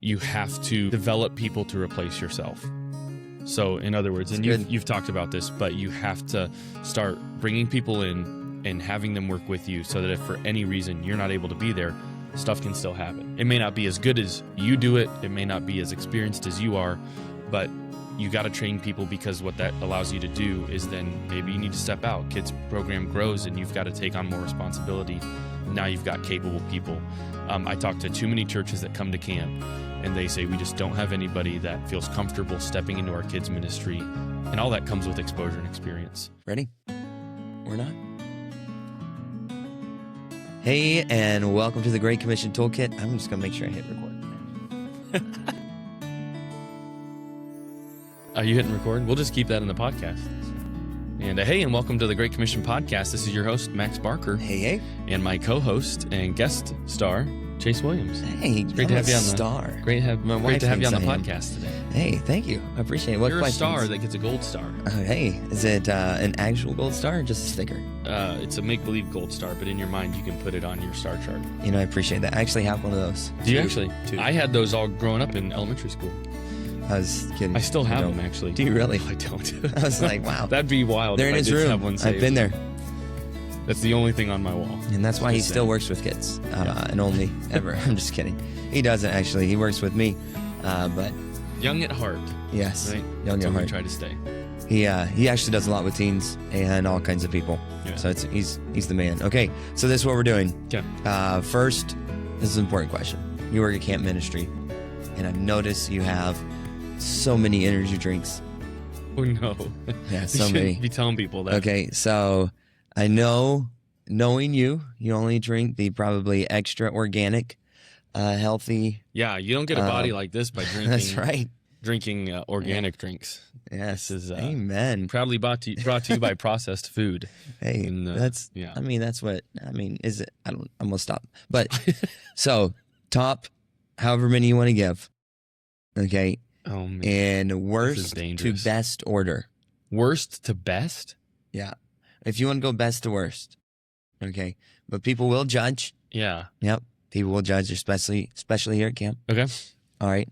you have to develop people to replace yourself. So in other words, and you've talked about this, but you have to start bringing people in and having them work with you so that if for any reason you're not able to be there, stuff can still happen. It may not be as good as you do it. It may not be as experienced as you are, but you got to train people, because what that allows you to do is then maybe you need to step out. Kids program grows and you've got to take on more responsibility. Now you've got capable people. I talk to too many churches that come to camp and they say, we just don't have anybody that feels comfortable stepping into our kids' ministry. And all that comes with exposure and experience. Ready? We're not. Hey, and welcome to the Great Commission Toolkit. I'm just going to make sure I hit record. Are you hitting record? We'll just keep that in the podcast. And hey, and welcome to the Great Commission Podcast. This is your host, Max Barker. Hey. And my co-host and guest star, Chase Williams. Hey, it's great to have you on the star. Great to have you on the podcast today. Hey, thank you. I appreciate it. What You're questions? a star that gets a gold star. Hey, is it an actual gold star or just a sticker? It's a make-believe gold star, but in your mind, you can put it on your star chart. You know, I appreciate that. I actually have one of those. Do you actually? Two. I had those all growing up in elementary school. I was kidding. I still have them, actually. Do you really? I don't. I was like, wow. That'd be wild. They're in his room. I've been there. That's the only thing on my wall. And that's why he still works with kids. And only ever. I'm just kidding. He doesn't, actually. He works with me. But young at heart. Yes. Right? Young at heart. Try to stay. He actually does a lot with teens and all kinds of people. Yeah. So he's the man. Okay, so this is what we're doing. Yeah. First, this is an important question. You work at camp ministry, and I've noticed you have so many energy drinks. Oh no. Yeah, so many. Be telling people that. Okay, so I know, knowing you only drink the probably extra organic, healthy. Yeah, you don't get a body like this by drinking. That's right. Drinking organic drinks. Yes. This is amen. Proudly brought to you by processed food. Hey, that's what is it? I'm gonna stop. But so top, however many you want to give. Okay. Oh man. And worst to best order. Worst to best? Yeah. If you want to go best to worst. Okay. But people will judge. Yeah. Yep. People will judge, especially here at camp. Okay. All right.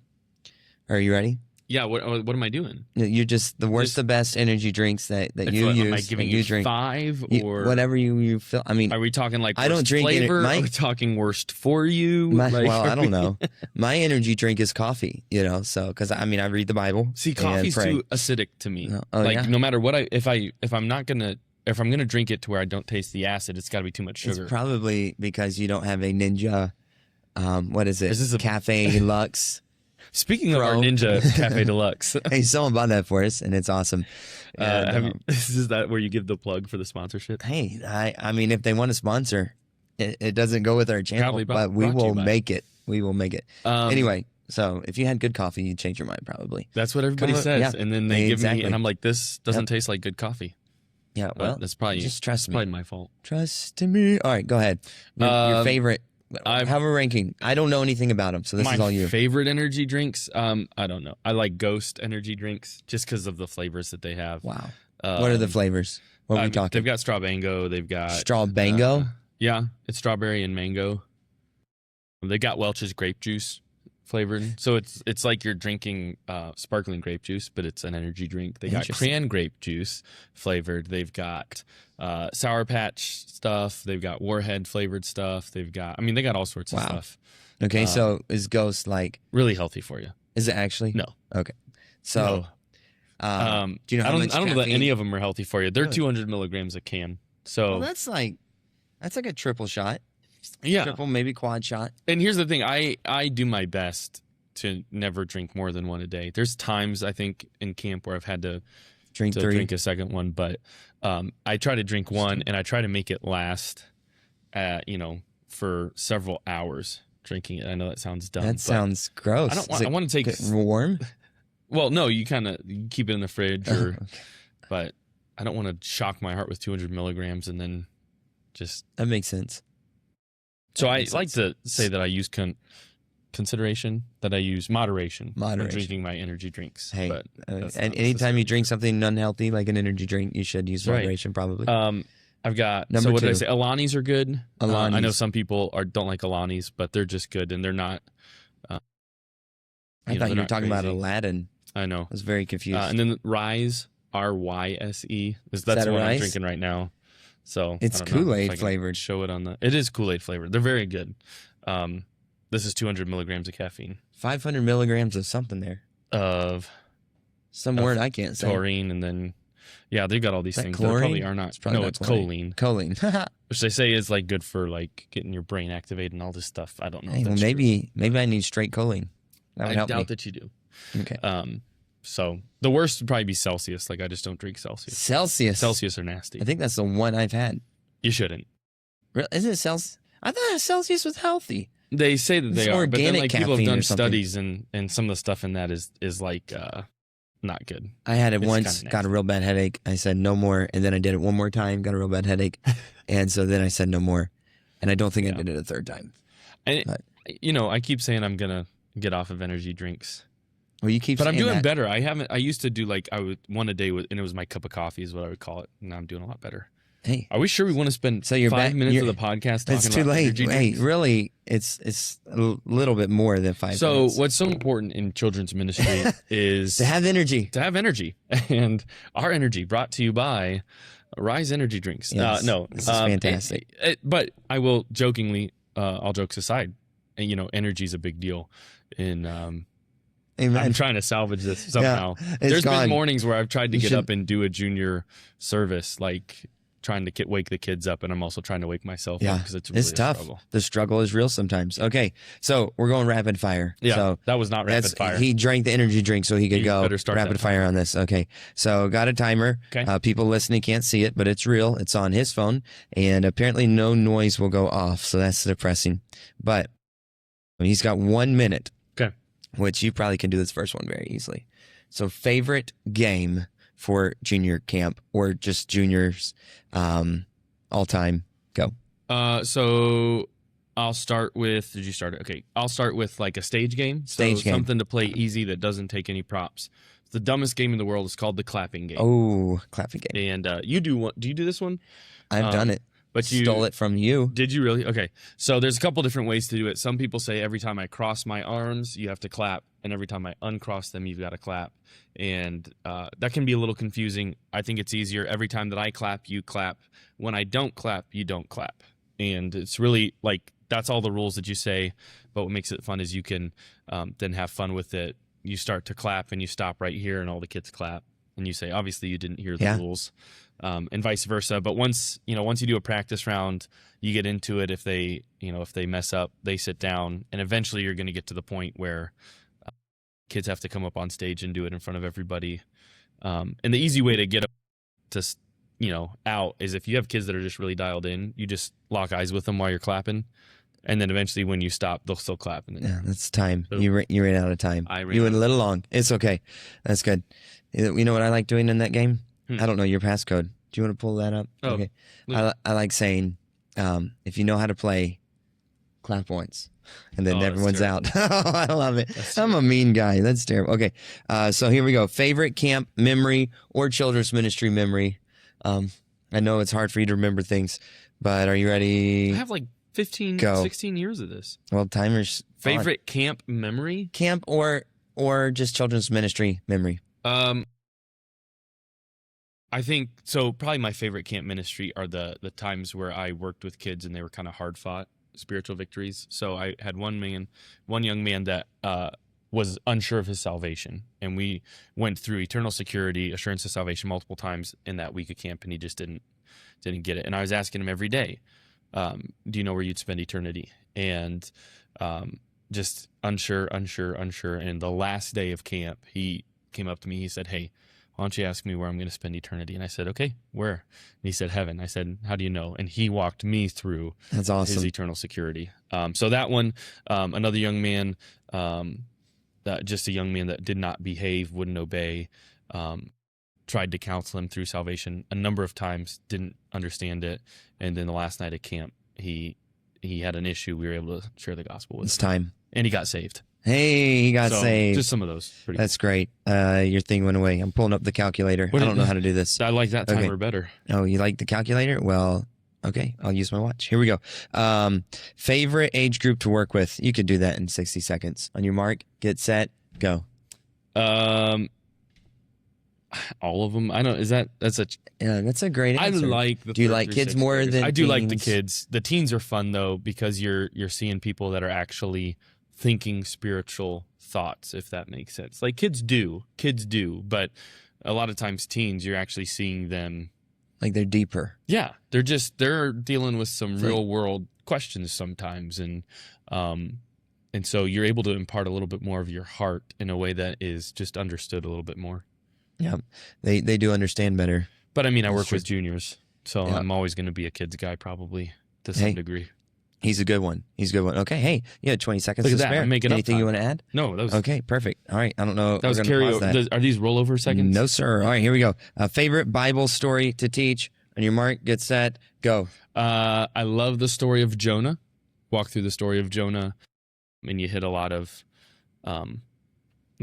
Are you ready? Yeah. What am I doing? You're just the worst to best energy drinks that you use. Am I giving you drink 5 or whatever you feel? I mean, are we talking like I don't drink flavor? Are we talking worst for you? Well, I don't know. My energy drink is coffee. So because I read the Bible. See, coffee's too acidic to me. No matter what if I'm gonna drink it to where I don't taste the acid, it's got to be too much sugar. It's probably because you don't have a Ninja. What is it? Is this a Cafe Lux? Speaking of our Ninja Cafe Deluxe. Hey, someone bought that for us, and it's awesome. Is that where you give the plug for the sponsorship? Hey, I mean, if they want to sponsor, it doesn't go with our channel, but we will make it. We will make it. Anyway, so if you had good coffee, you'd change your mind probably. That's what everybody says. Yeah, and then they give me, and I'm like, this doesn't taste like good coffee. Yeah, well, that's probably just trust me. Probably my fault. Trust me. All right, go ahead. Your favorite. Have a ranking. I don't know anything about them, so this is all you. My favorite energy drinks? I don't know. I like Ghost energy drinks just because of the flavors that they have. Wow. What are the flavors? What are we talking? They've got Strawbango. They've got Strawbango. Yeah, it's strawberry and mango. They got Welch's grape juice flavored, so it's like you're drinking sparkling grape juice, but it's an energy drink. They got cran grape juice flavored. They've got Sour Patch stuff. They've got Warhead flavored stuff. They got all sorts of stuff. Okay, so is Ghost like really healthy for you? Is it actually? No. Okay, so do you know how much I don't know that caffeine? any of them are healthy for you. They're 200 milligrams a can. So that's like a triple shot. Yeah. Triple, maybe quad shot. And here's the thing. I do my best to never drink more than one a day. There's times, I think, in camp where I've had to drink a second one, but I try to drink one, and I try to make it last, for several hours drinking it. I know that sounds dumb. That sounds gross. I want to take it warm. Well, no, you keep it in the fridge, but I don't want to shock my heart with 200 milligrams and then just. That makes sense. So I like to say that I use consideration, that I use moderation when drinking my energy drinks. Hey, and anytime you drink something unhealthy like an energy drink, you should use moderation probably. I've got Number 2. What did I say? Alanis are good. Alanis. I know some people don't like Alanis, but they're just good, and they're not I thought you were talking about Aladdin. I know. I was very confused. And then Rise, RYSE. That's the one I'm drinking right now. So it's Kool-Aid flavored. Show it on the. It is Kool-Aid flavored. They're very good. This is 200 milligrams of caffeine. 500 milligrams of something there. Of some word I can't say. Taurine, and then they've got all these things. Chlorine? That probably are not. It's choline. Choline. Which they say is like good for like getting your brain activated and all this stuff. I don't know. Hey, well, maybe I need straight choline. I doubt that you do. Okay. So the worst would probably be Celsius. Like I just don't drink Celsius. Celsius are nasty. I think that's the one I've had. You shouldn't. Really? Isn't it Celsius? I thought Celsius was healthy. They say that they are, but then like people have done studies and some of the stuff in that is like not good. I had it once, got a real bad headache. I said no more, and then I did it one more time, got a real bad headache, and so then I said no more, and I don't think I did it a third time. And I keep saying I'm gonna get off of energy drinks. Well, you keep, but I'm doing better. I used to do like I would one a day and it was my cup of coffee is what I would call it. Now I'm doing a lot better. Hey, are we sure we want to spend 5 minutes of the podcast talking about it's too late. Hey, really, it's a little bit more than 5 minutes. So what's so important in children's ministry is to have energy. To have energy, and our energy brought to you by Rise Energy Drinks. Yes, this is fantastic. But I will jokingly, all jokes aside, and energy is a big deal in. Amen. I'm trying to salvage this somehow. There's been mornings where I've tried to get up and do a junior service, like trying to wake the kids up, and I'm also trying to wake myself up because it's really tough. Struggle. The struggle is real sometimes. Okay, so we're going rapid fire. Yeah, so that was not rapid fire. He drank the energy drink so he could go rapid fire on this. Okay, so got a timer. Okay. People listening can't see it, but it's real. It's on his phone, and apparently no noise will go off, so that's depressing. But he's got 1 minute. Okay. Which you probably can do this first one very easily. So favorite game for junior camp or just juniors all time, go. So I'll start with, did you start it? Okay. I'll start with like a stage game. Stage game. Something to play easy that doesn't take any props. The dumbest game in the world is called the clapping game. Oh, clapping game. And you do you do this one? I've done it. But you stole it from you. Did you really? Okay. So there's a couple different ways to do it. Some people say every time I cross my arms, you have to clap. And every time I uncross them, you've got to clap. And that can be a little confusing. I think it's easier. Every time that I clap, you clap. When I don't clap, you don't clap. And it's really like that's all the rules that you say. But what makes it fun is you can then have fun with it. You start to clap and you stop right here and all the kids clap. And you say, obviously, you didn't hear the rules. And vice versa. But once you do a practice round, you get into it. If they mess up, they sit down, and eventually you're going to get to the point where kids have to come up on stage and do it in front of everybody. And the easy way to get out is if you have kids that are just really dialed in, you just lock eyes with them while you're clapping, and then eventually when you stop, they'll still clap. And then that's time. You ran out of time. You went a little long. It's okay. That's good. You know what I like doing in that game? I don't know your passcode. Do you want to pull that up? Oh, okay. I like saying, if you know how to play, clap once, and then everyone's out. Oh, I love it. I'm a mean guy. That's terrible. Okay. So here we go. Favorite camp memory or children's ministry memory. I know it's hard for you to remember things, but are you ready? I have like 16 years of this. Well, timer's favorite camp memory? Camp or just children's ministry memory? I think so. Probably my favorite camp ministry are the times where I worked with kids and they were kind of hard fought spiritual victories. So I had one young man that was unsure of his salvation, and we went through eternal security, assurance of salvation multiple times in that week of camp, and he just didn't get it. And I was asking him every day, do you know where you'd spend eternity? And just unsure. And the last day of camp, he came up to me. He said, "Hey, why don't you ask me where I'm going to spend eternity?" And I said, "Okay, where?" And he said, "Heaven." I said, "How do you know?" And he walked me through That's awesome. his eternal security. So that one, another young man, just a young man that did not behave, wouldn't obey, tried to counsel him through salvation a number of times, didn't understand it. And then the last night at camp, he had an issue. We were able to share the gospel with him. It's time. And he got saved. Hey, he got saved. Just some of those. That's great. Your thing went away. I'm pulling up the calculator. I don't know how to do this. I like that timer better. Oh, you like the calculator? Well, okay. I'll use my watch. Here we go. Favorite age group to work with. You could do that in 60 seconds. On your mark, get set, Go. All of them. I don't. That's a great answer. I like the. Do you like kids more than I do teens? like the kids. The teens are fun though because you're seeing people that are actually thinking spiritual thoughts, if that makes sense. Like kids do, but a lot of times teens, you're actually seeing them like they're deeper. Yeah, they're dealing with some real world questions sometimes, and so you're able to impart a little bit more of your heart in a way that is just understood a little bit more. Yeah, they do understand better. But I mean, I work with juniors, so I'm always going to be a kids guy probably to some degree. He's a good one. Okay, hey, you had 20 seconds to spare. I'm making Anything you want to add? No, that was okay. Perfect. All right, I don't know. That was carryover. Are these rollover seconds? No, sir. All right, here we go. Favorite Bible story to teach. On your mark, get set, go. I love the story of Jonah. Walk through the story of Jonah, and you hit a lot of, how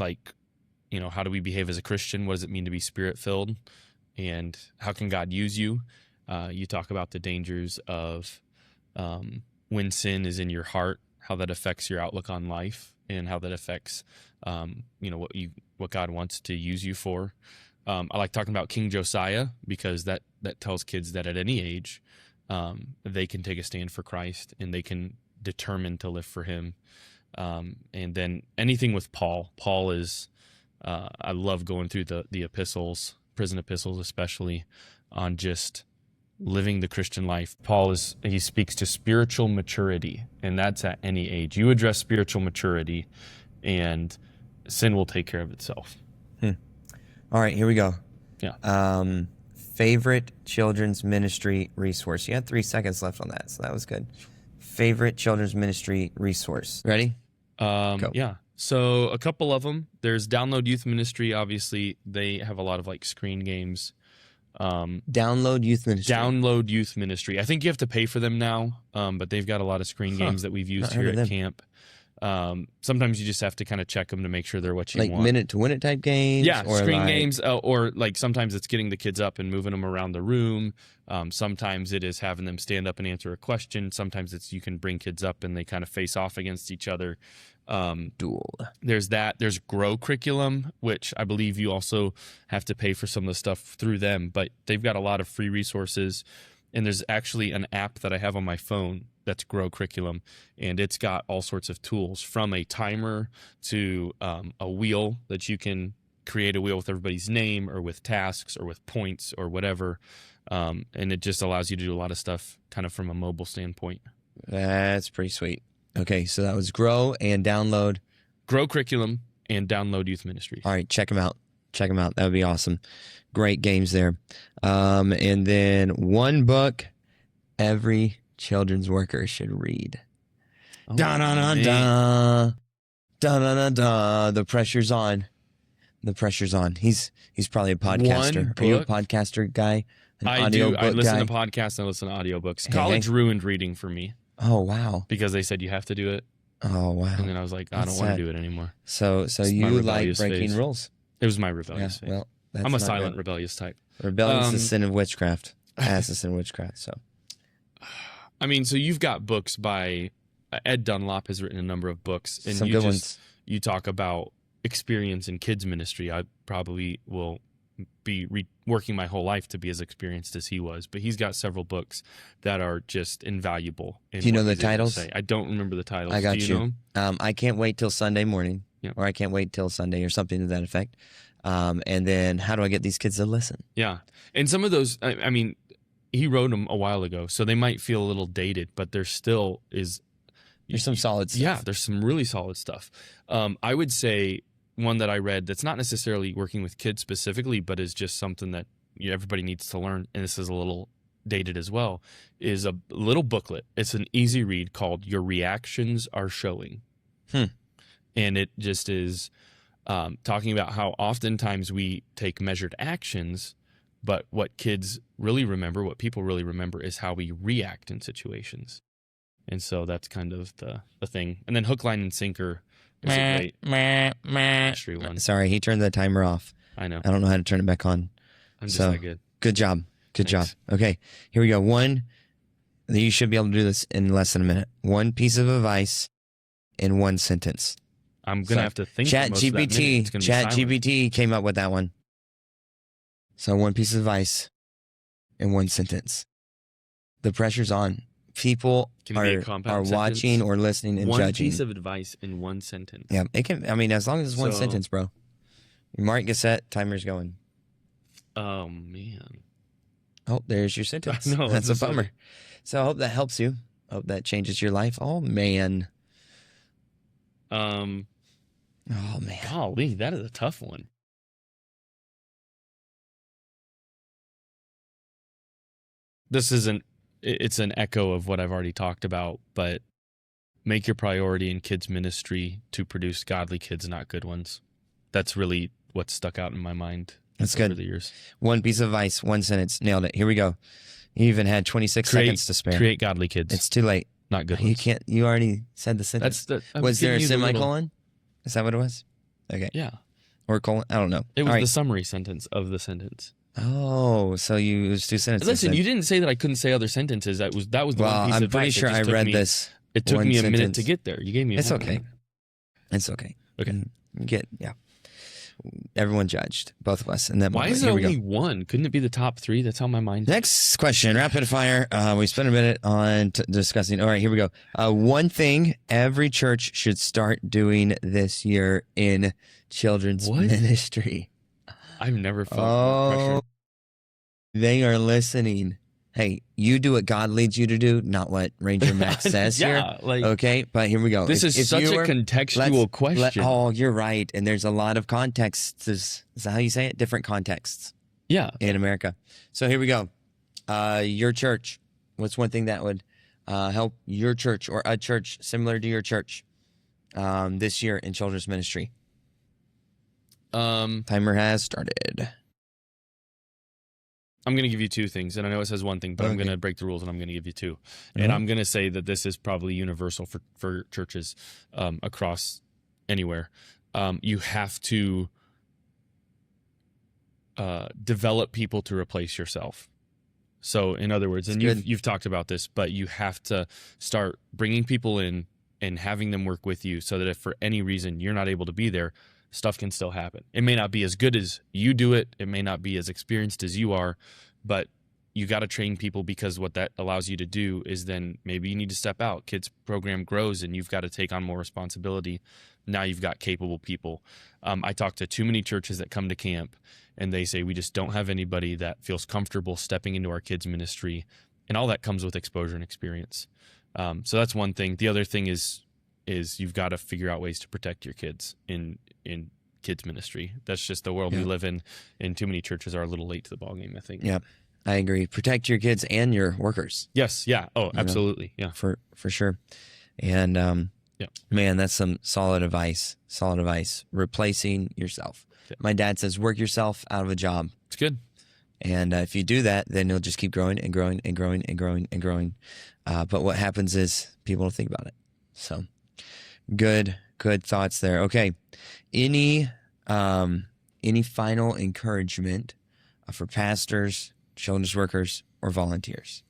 do we behave as a Christian? What does it mean to be Spirit-filled? And how can God use you? You talk about the dangers of when sin is in your heart, how that affects your outlook on life, and how that affects, what God wants to use you for. I like talking about King Josiah because that tells kids that at any age, they can take a stand for Christ and they can determine to live for Him. And then anything with Paul. Paul is, I love going through the epistles, prison epistles especially, on just living the Christian life. Paul he speaks to spiritual maturity, and that's at any age. You address spiritual maturity, and sin will take care of itself. All right, here we go. Yeah. Favorite children's ministry resource. You had 3 seconds left on that, so that was good. Favorite children's ministry resource. Ready? Go. Yeah. So a couple of them. There's Download Youth Ministry. Obviously, they have a lot of screen games. Download Youth Ministry. Download Youth Ministry. I think you have to pay for them now, but they've got a lot of screen games that we've used here at camp. Sometimes you just have to kind of check them to make sure they're what you want. Like minute to win it type games? Yeah, or screen games, or sometimes it's getting the kids up and moving them around the room. Sometimes it is having them stand up and answer a question. Sometimes it's you can bring kids up and they kind of face off against each other. Duel. There's that. There's Grow Curriculum, which I believe you also have to pay for some of the stuff through them, but they've got a lot of free resources. And there's actually an app that I have on my phone that's Grow Curriculum, and it's got all sorts of tools from a timer to a wheel that you can create a wheel with everybody's name or with tasks or with points or whatever. And it just allows you to do a lot of stuff kind of from a mobile standpoint. That's pretty sweet. Okay, so that was Grow and Download. Grow Curriculum and Download Youth Ministry. All right, check them out. Check them out. That would be awesome. Great games there. And then one book every children's worker should read. Da-da-da-da. Da-da-da-da. The pressure's on. The pressure's on. He's probably a podcaster. Are you a podcaster guy? I do. I listen to podcasts and I listen to audiobooks. College ruined reading for me. Oh, wow. Because they said you have to do it. Oh, wow. And then I was like, I don't want to do it anymore. So you like breaking rules? It was my rebellious phase. Well, I'm a silent rebellious type. Rebellion is the sin of witchcraft. That's the sin of witchcraft. So, I mean, so you've got books by Ed Dunlop has written a number of books, and some good ones. You talk about experience in kids ministry. I probably will be working my whole life to be as experienced as he was, but he's got several books that are just invaluable. Do you know the titles? I don't remember the titles. I got Do you know? I Can't Wait Till Sunday Morning, or I Can't Wait Till Sunday, or something to that effect. And then How Do I Get These Kids to Listen? Yeah. And some of those, I mean, he wrote them a while ago, so they might feel a little dated, but there still is. There's some solid stuff. Yeah, there's some really solid stuff. I would say one that I read that's not necessarily working with kids specifically, but is just something that everybody needs to learn, and this is a little dated as well, is a little booklet. It's an easy read called Your Reactions Are Showing. And it just is talking about how oftentimes we take measured actions, but what kids really remember, what people really remember, is how we react in situations. And so that's kind of the thing. And then Hook, Line, and Sinker is a great ministry one. Sorry, he turned the timer off. I know. I don't know how to turn it back on. I'm just that good. Good job. Good job. Okay, here we go. You should be able to do this in less than a minute. One piece of advice in one sentence. I'm going to have to think. Chat GPT. Chat GPT came up with that one. So one piece of advice in one sentence. The pressure's on. People are watching or listening and judging. One piece of advice in one sentence. Yeah, it can. I mean, as long as it's one sentence, bro. Mark, get set. Timer's going. Oh man. Oh, there's your sentence. No, that's a bummer. So I hope that helps you. I hope that changes your life. Oh man. Oh man. Golly, that is a tough one. This isn't. It's an echo of what I've already talked about, but make your priority in kids ministry to produce godly kids, not good ones. That's really what's stuck out in my mind. That's good. Over the years. One piece of advice, one sentence, nailed it. Here we go. You even had 26 seconds to spare. Create godly kids. It's too late. Not good ones. You can't. You already said the sentence. Was there a semicolon? Is that what it was? Okay. Yeah. Or colon? I don't know. It was the summary sentence of the sentence. Oh, so it was two sentences. Listen, you didn't say that I couldn't say other sentences. That was the one piece of advice. I'm pretty sure I read this. It took me a minute to get there. You gave me a minute. Okay. It's okay. Okay. Everyone judged, both of us. And then why is it only one? Couldn't it be the top three? That's how my mind. Next question, rapid fire. We spent a minute on discussing. All right, here we go. One thing every church should start doing this year in children's ministry. I've never felt that pressure. They are listening. Hey, you do what God leads you to do, not what Ranger Max says here. Okay, but here we go. This is such a contextual question. You're right. And there's a lot of contexts. Is that how you say it? Different contexts. Yeah. In America. So here we go. Your church. What's one thing that would help your church or a church similar to your church this year in children's ministry? Timer has started. I'm going to give you two things, and I know it says one thing, but I'm going to break the rules, and I'm going to give you two. Mm-hmm. And I'm going to say that this is probably universal for churches across anywhere. You have to develop people to replace yourself. So, in other words, and you've talked about this, but you have to start bringing people in and having them work with you so that if for any reason you're not able to be there, stuff can still happen. It may not be as good as you do it. It may not be as experienced as you are, but you got to train people because what that allows you to do is then maybe you need to step out. Kids program grows and you've got to take on more responsibility. Now you've got capable people. I talk to too many churches that come to camp and they say, we just don't have anybody that feels comfortable stepping into our kids ministry. And all that comes with exposure and experience. So that's one thing. The other thing is you've got to figure out ways to protect your kids in kids ministry. That's just the world we live in, and too many churches are a little late to the ballgame, I think. Yeah, I agree. Protect your kids and your workers. Yes, yeah. Oh, absolutely. Yeah. For sure. And man, that's some solid advice. Solid advice. Replacing yourself. Yeah. My dad says, work yourself out of a job. It's good. And if you do that, then you'll just keep growing and growing and growing and growing and growing. But what happens is people don't think about it. So good thoughts there. Okay. Any final encouragement for pastors, children's workers, or volunteers?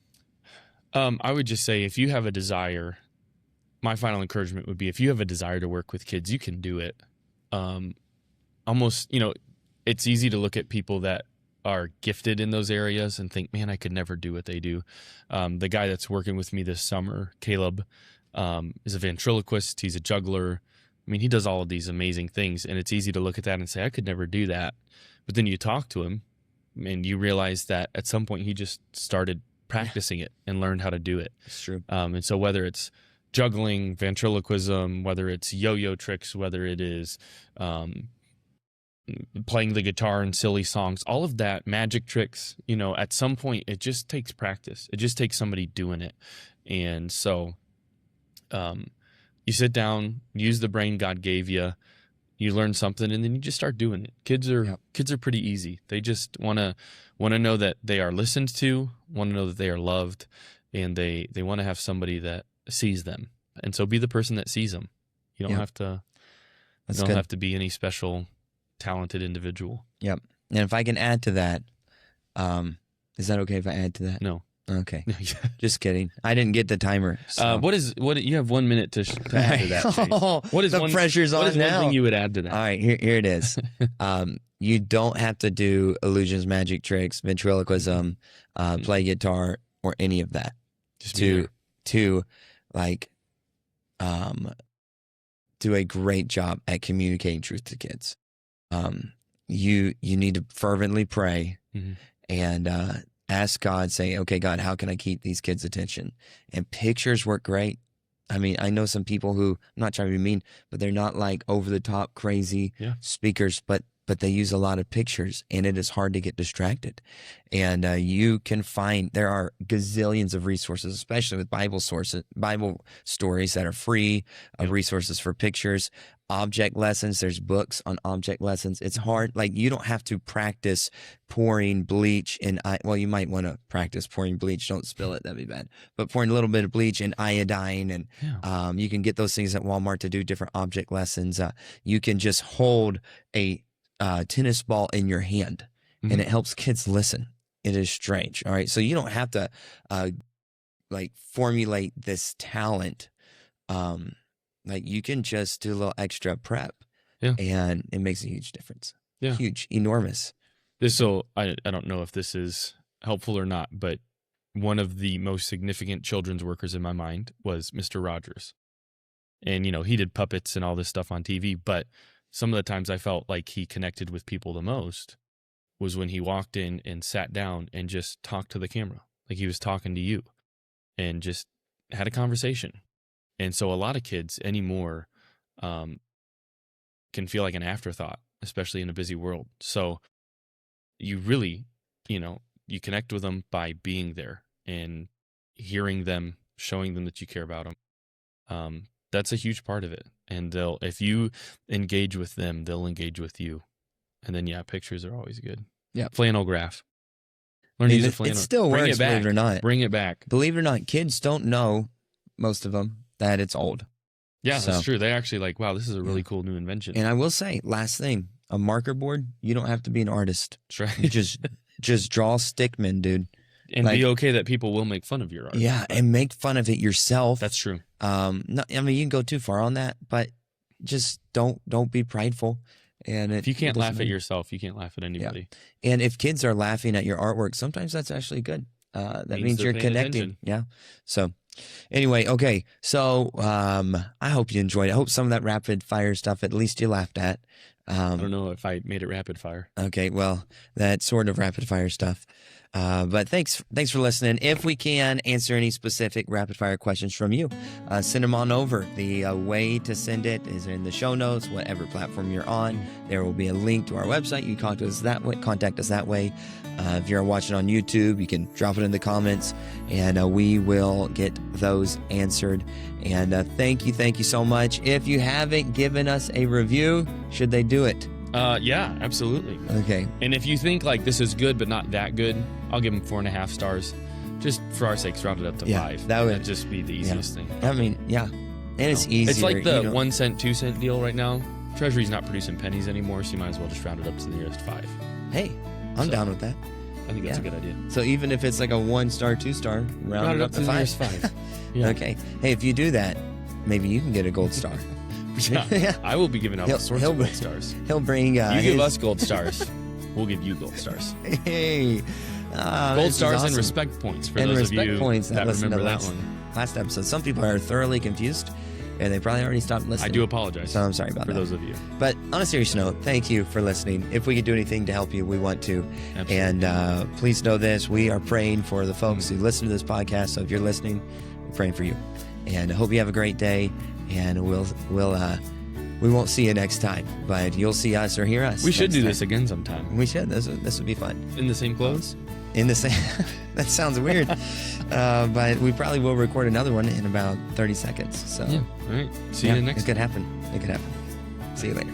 I would just say if you have a desire, my final encouragement would be if you have a desire to work with kids, you can do it. Almost, it's easy to look at people that are gifted in those areas and think, man, I could never do what they do. The guy that's working with me this summer, Caleb, is a ventriloquist. He's a juggler. I mean, he does all of these amazing things, and it's easy to look at that and say, I could never do that. But then you talk to him, and you realize that at some point he just started practicing it and learned how to do it. It's true. And so whether it's juggling, ventriloquism, whether it's yo-yo tricks, whether it is playing the guitar in silly songs, all of that, magic tricks, at some point it just takes practice. It just takes somebody doing it. And so you sit down, use the brain God gave you, you learn something, and then you just start doing it. Kids are pretty easy. They just want to know that they are listened to, want to know that they are loved, and they want to have somebody that sees them. And so be the person that sees them. You don't have to. You don't have to be any special, talented individual. Yep. And if I can add to that, is that okay if I add to that? No. Okay. Just kidding. I didn't get the timer. So. What you have 1 minute to add to that, Chase. What is the pressure's on now. What is one thing you would add to that? All right, here it is. You don't have to do illusions, magic tricks, ventriloquism, play guitar, or any of that. Just to like do a great job at communicating truth to kids. You need to fervently pray and ask God, say, okay, God, how can I keep these kids' attention? And pictures work great. I mean, I know some people who, I'm not trying to be mean, but they're not like over the top crazy speakers, but they use a lot of pictures, and it is hard to get distracted. And you can find, there are gazillions of resources, especially with Bible stories that are free, resources for pictures, object lessons. There's books on object lessons. It's hard. Like, you don't have to practice pouring bleach in, well, you might want to practice pouring bleach. Don't spill it. That'd be bad. But pouring a little bit of bleach and iodine, and you can get those things at Walmart to do different object lessons. You can just hold a tennis ball in your hand, and it helps kids listen. It is strange. All right. So you don't have to like formulate this talent. Like, you can just do a little extra prep, and it makes a huge difference. Huge, enormous. I don't know if this is helpful or not, but one of the most significant children's workers in my mind was Mr. Rogers. And, he did puppets and all this stuff on TV, but some of the times I felt like he connected with people the most was when he walked in and sat down and just talked to the camera. Like, he was talking to you and just had a conversation. And so a lot of kids anymore can feel like an afterthought, especially in a busy world. So you really, you connect with them by being there and hearing them, showing them that you care about them. That's a huge part of it. And if you engage with them, they'll engage with you. And then, pictures are always good. Yeah. Flannel graph. Learn to use a flannel. It still works, believe it or not. Bring it back. Believe it or not, kids don't know, most of them, that it's old. Yeah, that's true. They actually like, wow, this is a really cool new invention. And I will say, last thing, a marker board, you don't have to be an artist. That's right. You just draw stickmen, dude. And be okay that people will make fun of your art. Yeah, and make fun of it yourself. That's true. You can go too far on that, but just don't be prideful. And if you can't laugh at yourself, you can't laugh at anybody. Yeah. And if kids are laughing at your artwork, sometimes that's actually good. That means you're connecting. Attention. Yeah. So anyway, okay. So I hope you enjoyed it. I hope some of that rapid fire stuff, at least you laughed at. I don't know if I made it rapid fire. Okay, well, that sort of rapid fire stuff. But thanks for listening. If we can answer any specific rapid fire questions from you, send them on over. The way to send it is in the show notes, whatever platform you're on. There will be a link to our website. You can contact us that way. If you're watching on YouTube, you can drop it in the comments, and we will get those answered. And thank you so much. If you haven't given us a review, should they do it? Yeah, absolutely. Okay. And if you think like this is good but not that good, I'll give them 4.5 stars. Just for our sakes, round it up to 5. That'd just be the easiest thing. I mean, and it's easier. It's like the 1 cent, 2 cent deal right now. Treasury's not producing pennies anymore, so you might as well just round it up to the nearest 5. Hey, I'm down with that. I think that's a good idea. So even if it's like a 1 star, 2 star, round it up to 5. Nearest 5. Yeah. Okay. Hey, if you do that, maybe you can get a gold star. I will be giving out all sorts of gold stars. He'll bring. You give us gold stars, we'll give you gold stars. Hey, gold stars and respect points for those of you that remember that one. Last episode. Some people are thoroughly confused, and they probably already stopped listening. I do apologize. So I'm sorry about that. For those of you. But on a serious note, thank you for listening. If we could do anything to help you, we want to. Absolutely. And please know this: we are praying for the folks who listen to this podcast. So if you're listening, we're praying for you. And I hope you have a great day. And we won't see you next time, but you'll see us or hear us. We should do this again sometime. We should. This would be fun. In the same clothes? In the same. That sounds weird. But we probably will record another one in about 30 seconds. So yeah. All right. See you next. It could happen. See you later.